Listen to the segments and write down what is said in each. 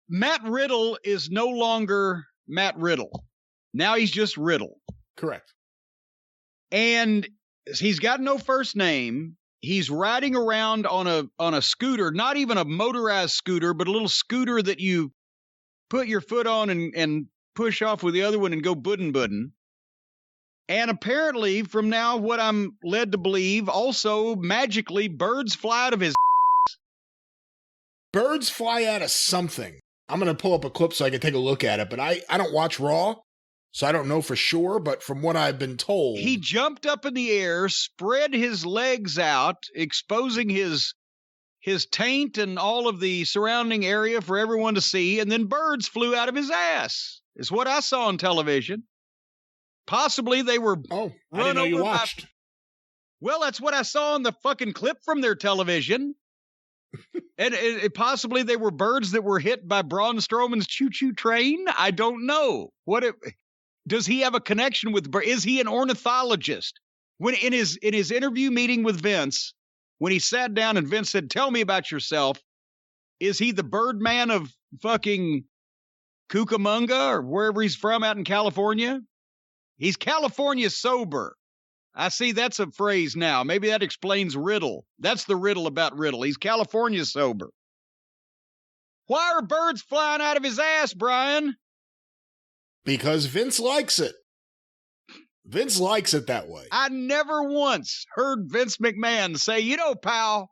Matt Riddle is no longer Matt Riddle. Now he's just Riddle. Correct. And he's got no first name. He's riding around on a scooter, not even a motorized scooter, but a little scooter that you put your foot on and push off with the other one and go buddin'. And apparently, from now, what I'm led to believe, also magically, birds fly out of his. Birds fly out of something. I'm going to pull up a clip so I can take a look at it, but I don't watch Raw, so I don't know for sure, but from what I've been told. He jumped up in the air, spread his legs out, exposing his taint and all of the surrounding area for everyone to see, and then birds flew out of his ass. Is what I saw on television. Possibly they were I didn't know you watched. Well, that's what I saw on the fucking clip from their television. And possibly they were birds that were hit by Braun Strowman's choo-choo train. I don't know. Does he have a connection with? Is he an ornithologist? When in his interview meeting with Vince, when he sat down and Vince said, "Tell me about yourself," is he the Birdman of fucking Cucamonga or wherever he's from out in California? He's California sober. I see that's a phrase now. Maybe that explains Riddle. That's the riddle about Riddle. He's California sober. Why are birds flying out of his ass, Brian? Because Vince likes it. Vince likes it that way. I never once heard Vince McMahon say, pal,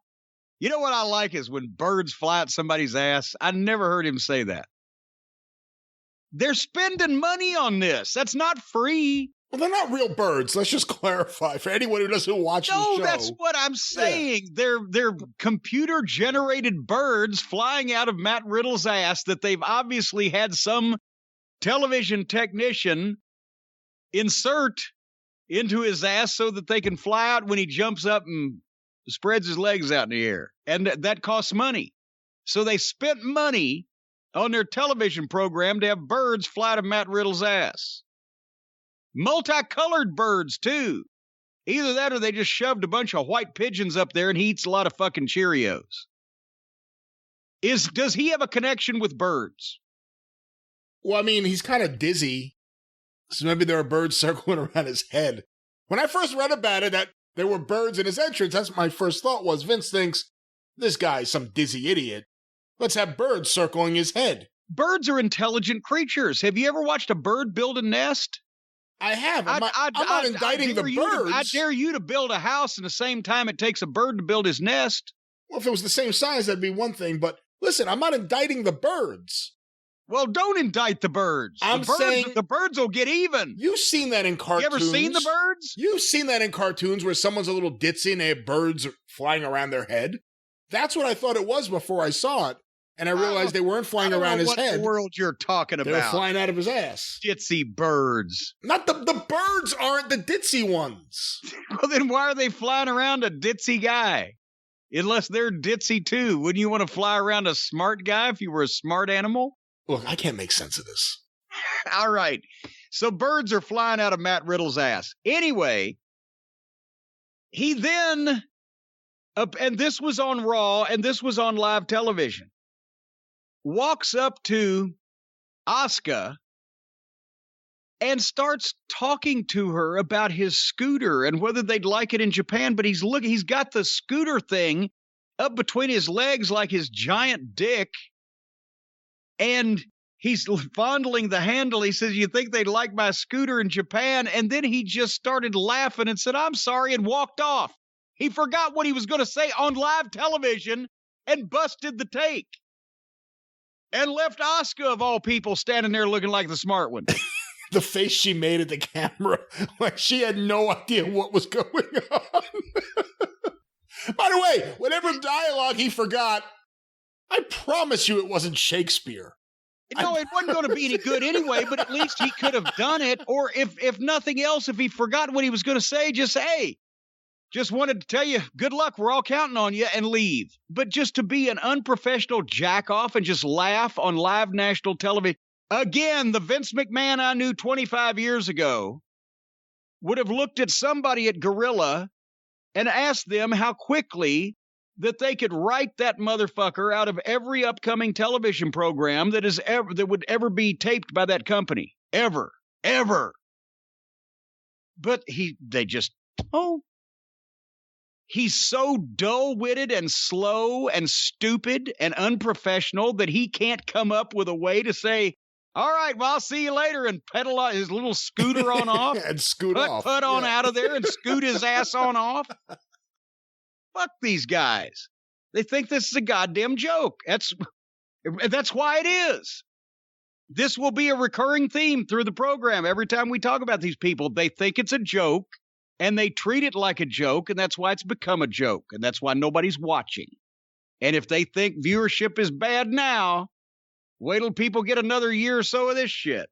you know what I like is when birds fly at somebody's ass. I never heard him say that. They're spending money on this. That's not free. Well, they're not real birds. Let's just clarify for anyone who doesn't watch the show. No, that's what I'm saying. Yeah. They're computer-generated birds flying out of Matt Riddle's ass that they've obviously had some television technician insert into his ass so that they can fly out when he jumps up and spreads his legs out in the air. And that costs money. So they spent money on their television program to have birds fly out of Matt Riddle's ass. Multicolored birds, too. Either that or they just shoved a bunch of white pigeons up there and he eats a lot of fucking Cheerios. Does he have a connection with birds? Well, I mean, he's kind of dizzy, so maybe there are birds circling around his head. When I first read about it, that there were birds in his entrance, that's my first thought was, Vince thinks, this guy's some dizzy idiot. Let's have birds circling his head. Birds are intelligent creatures. Have you ever watched a bird build a nest? I have. I'm not indicting the birds. I dare you to build a house in the same time it takes a bird to build his nest. Well, if it was the same size, that'd be one thing. But listen, I'm not indicting the birds. Well, don't indict the birds. Saying the birds will get even. You've seen that in cartoons. You ever seen the birds? You've seen that in cartoons where someone's a little ditzy and they have birds flying around their head. That's what I thought it was before I saw it. And I realized they weren't flying around his head. What world you're talking about? They were flying out of his ass. Ditzy birds. Not the birds aren't the ditzy ones. Well, then why are they flying around a ditzy guy? Unless they're ditzy too. Wouldn't you want to fly around a smart guy if you were a smart animal? Look, I can't make sense of this. All right. So birds are flying out of Matt Riddle's ass. Anyway, he then, and this was on Raw, and this was on live television, walks up to Asuka and starts talking to her about his scooter and whether they'd like it in Japan. But he's got the scooter thing up between his legs like his giant dick. And he's fondling the handle. He says, "You think they'd like my scooter in Japan?" And then he just started laughing and said, "I'm sorry," and walked off. He forgot what he was going to say on live television and busted the take. And left Asuka, of all people, standing there looking like the smart one. The face she made at the camera, like she had no idea what was going on. By the way, whatever dialogue he forgot, I promise you it wasn't Shakespeare. No, it wasn't going to be any good anyway, but at least he could have done it. Or if nothing else, if he forgot what he was going to say, just say, "Hey, just wanted to tell you, good luck, we're all counting on you," and leave. But just to be an unprofessional jack-off and just laugh on live national television. Again, the Vince McMahon I knew 25 years ago would have looked at somebody at Gorilla and asked them how quickly that they could write that motherfucker out of every upcoming television program that would ever be taped by that company. Ever. But he's so dull-witted and slow and stupid and unprofessional that he can't come up with a way to say, all right, well, I'll see you later, and pedal on his little scooter on off. And scoot off. Put on out of there and scoot his ass on off. Fuck these guys. They think this is a goddamn joke. That's why it is. This will be a recurring theme through the program. Every time we talk about these people, they think it's a joke, and they treat it like a joke, and that's why it's become a joke, and that's why nobody's watching. And if they think viewership is bad now, wait till people get another year or so of this shit.